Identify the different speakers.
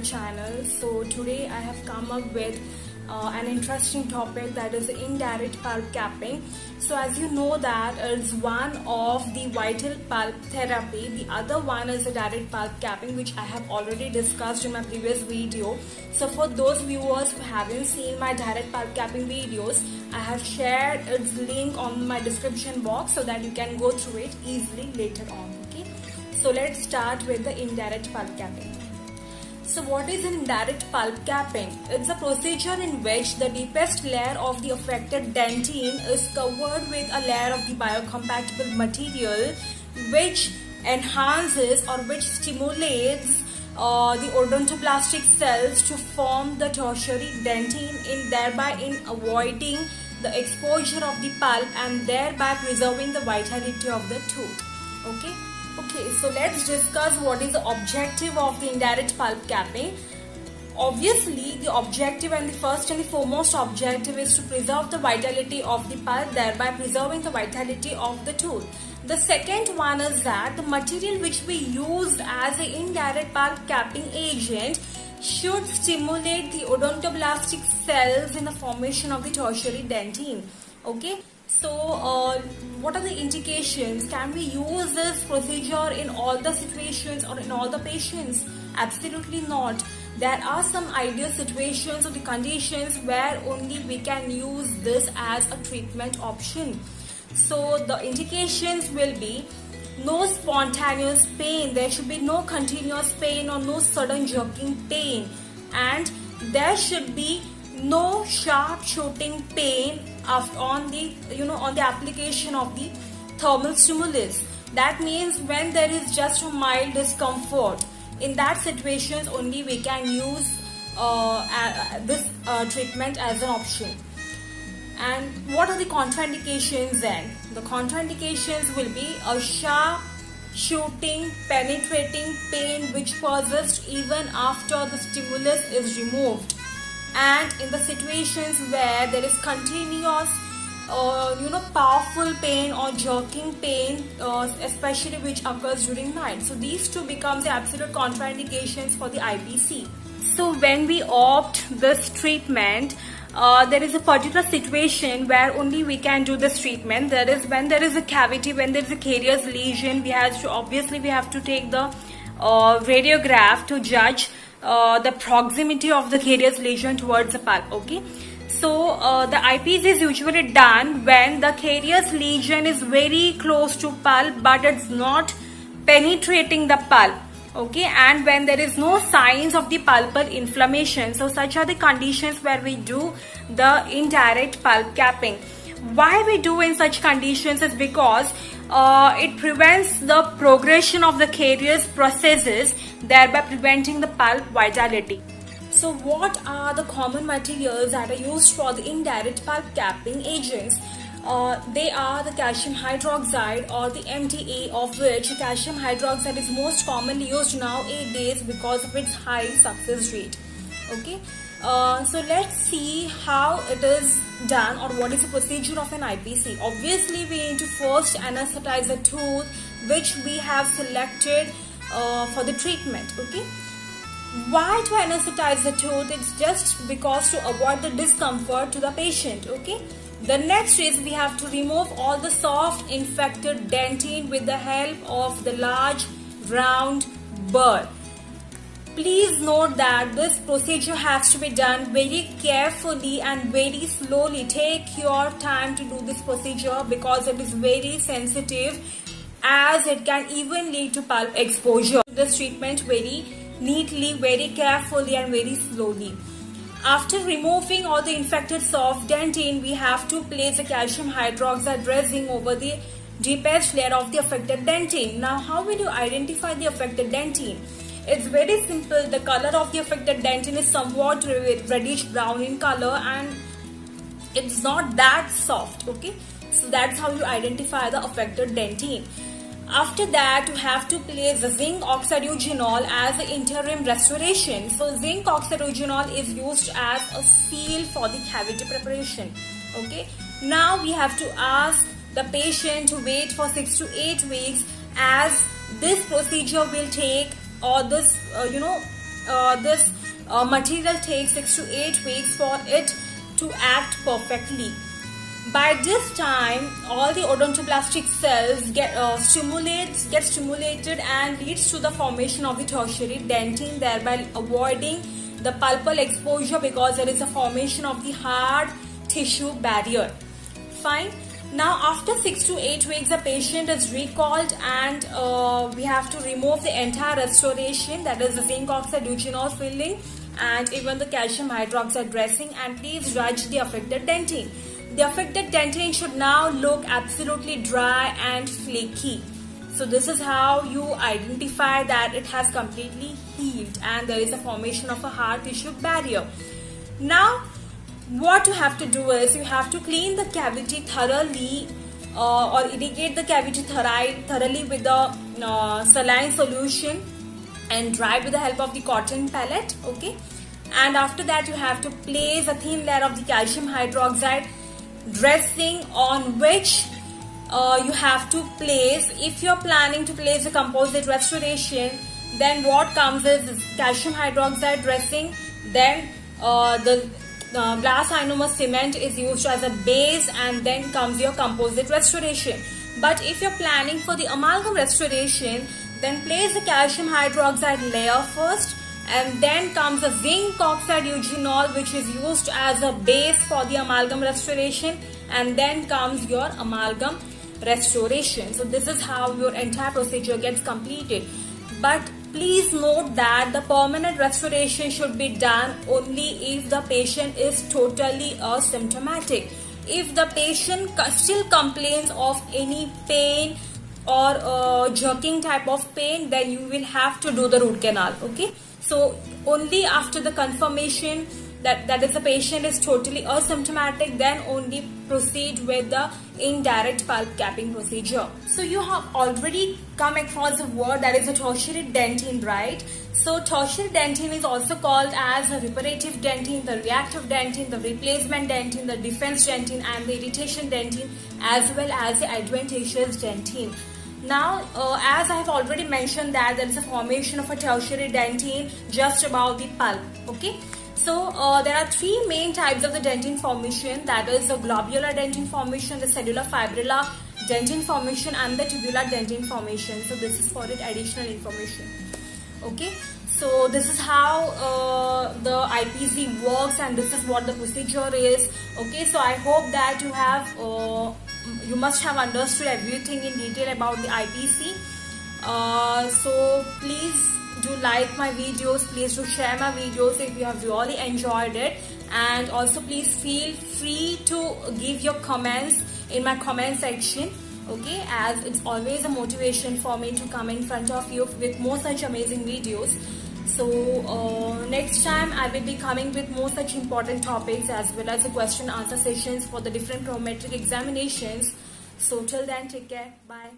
Speaker 1: channel. So today I have come up with an interesting topic, that is indirect pulp capping. So as you know that is one of the vital pulp therapy. The other one is the direct pulp capping, which I have already discussed in my previous video. So for those viewers who haven't seen my direct pulp capping videos, I have shared its link on my description box so that you can go through it easily later on. Okay, so let's start with the indirect pulp capping. So what is indirect pulp capping? It's a procedure in which the deepest layer of the affected dentine is covered with a layer of the biocompatible material which enhances or which stimulates the odontoblastic cells to form the tertiary dentine, thereby avoiding the exposure of the pulp and thereby preserving the vitality of the tooth. Okay, so let's discuss what is the objective of the indirect pulp capping. Obviously, the objective and the first and the foremost objective is to preserve the vitality of the pulp, thereby preserving the vitality of the tooth. The second one is that the material which we use as an indirect pulp capping agent should stimulate the odontoblastic cells in the formation of the tertiary dentine. Okay. So, what are the indications? Can we use this procedure in all the situations or in all the patients? Absolutely not. There are some ideal situations or the conditions where only we can use this as a treatment option. So, the indications will be no spontaneous pain, there should be no continuous pain or no sudden jerking pain, and there should be no sharp shooting pain on the application of the thermal stimulus. That means when there is just a mild discomfort, in that situations only we can use this treatment as an option. And what are the contraindications then? The contraindications will be a sharp shooting penetrating pain which persists even after the stimulus is removed, and in the situations where there is continuous powerful pain or jerking pain, especially which occurs during night. So these two become the absolute contraindications for the IPC. So when we opt this treatment, there is a particular situation where only we can do this treatment. That is when there is a cavity, when there is a carious lesion, we have to take the radiograph to judge the proximity of the carious lesion towards the pulp. Okay, so the IPC is usually done when the carious lesion is very close to pulp but it's not penetrating the pulp. Okay, and when there is no signs of the pulpal inflammation. So such are the conditions where we do the indirect pulp capping. Why we do in such conditions is because it prevents the progression of the carious processes, thereby preventing the pulp vitality. So what are the common materials that are used for the indirect pulp capping agents? They are the calcium hydroxide or the MTA, of which calcium hydroxide is most commonly used nowadays because of its high success rate. Okay, so let's see how it is done or what is the procedure of an IPC. Obviously, we need to first anesthetize the tooth which we have selected for the treatment. Okay, why to anesthetize the tooth? It's just because to avoid the discomfort to the patient. Okay, the next is we have to remove all the soft infected dentine with the help of the large round burr. Please note that this procedure has to be done very carefully and very slowly. Take your time to do this procedure because it is very sensitive, as it can even lead to pulp exposure. This treatment very neatly, very carefully and very slowly. After removing all the infected soft dentine, we have to place the calcium hydroxide dressing over the deepest layer of the affected dentine. Now, how will you identify the affected dentine? It's very simple. The color of the affected dentine is somewhat reddish brown in color and it's not that soft. Okay, so that's how you identify the affected dentine. After that, you have to place the zinc oxygenol as the interim restoration. So zinc oxygenol is used as a seal for the cavity preparation. Okay, now we have to ask the patient to wait for 6 to 8 weeks, as this procedure will take, or this this material takes 6 to 8 weeks for it to act perfectly. By this time, all the odontoblastic cells get stimulated and leads to the formation of the tertiary dentin, thereby avoiding the pulpal exposure because there is a formation of the hard tissue barrier. Fine. Now after 6 to 8 weeks, the patient is recalled and we have to remove the entire restoration, that is the zinc oxide eugenol filling and even the calcium hydroxide dressing, and please judge the affected dentin. The affected dentin should now look absolutely dry and flaky. So this is how you identify that it has completely healed and there is a formation of a hard tissue barrier. Now what you have to do is you have to clean the cavity thoroughly or irrigate the cavity thoroughly with the saline solution and dry with the help of the cotton palette. Okay, and after that you have to place a thin layer of the calcium hydroxide dressing on which you have to place, if you're planning to place a composite restoration, then what comes is calcium hydroxide dressing, then the glass ionomer cement is used as a base, and then comes your composite restoration. But if you're planning for the amalgam restoration, then place the calcium hydroxide layer first, and then comes a zinc oxide eugenol which is used as a base for the amalgam restoration, and then comes your amalgam restoration. So this is how your entire procedure gets completed. But please note that the permanent restoration should be done only if the patient is totally asymptomatic. If the patient still complains of any pain or jerking type of pain, then you will have to do the root canal. Okay, so only after the confirmation that is the patient is totally asymptomatic, then only proceed with the indirect pulp capping procedure. So you have already come across the word that is a tertiary dentin, right? So tertiary dentin is also called as a reparative dentin, the reactive dentin, the replacement dentin, the defense dentin, and the irritation dentin, as well as the adventitious dentin. Now, as I have already mentioned that there is a formation of a tertiary dentin just above the pulp. Okay. So there are three main types of the dentin formation, that is the globular dentin formation, the cellular fibrillar dentin formation, and the tubular dentin formation. So this is for it additional information. Okay, so this is how the IPC works and this is what the procedure is. Okay, so I hope that you must have understood everything in detail about the IPC. So please do like my videos, please do share my videos if you have really enjoyed it, and also please feel free to give your comments in my comment section. Okay, as it's always a motivation for me to come in front of you with more such amazing videos. So next time I will be coming with more such important topics as well as the question answer sessions for the different prometric examinations. So till then, take care, bye.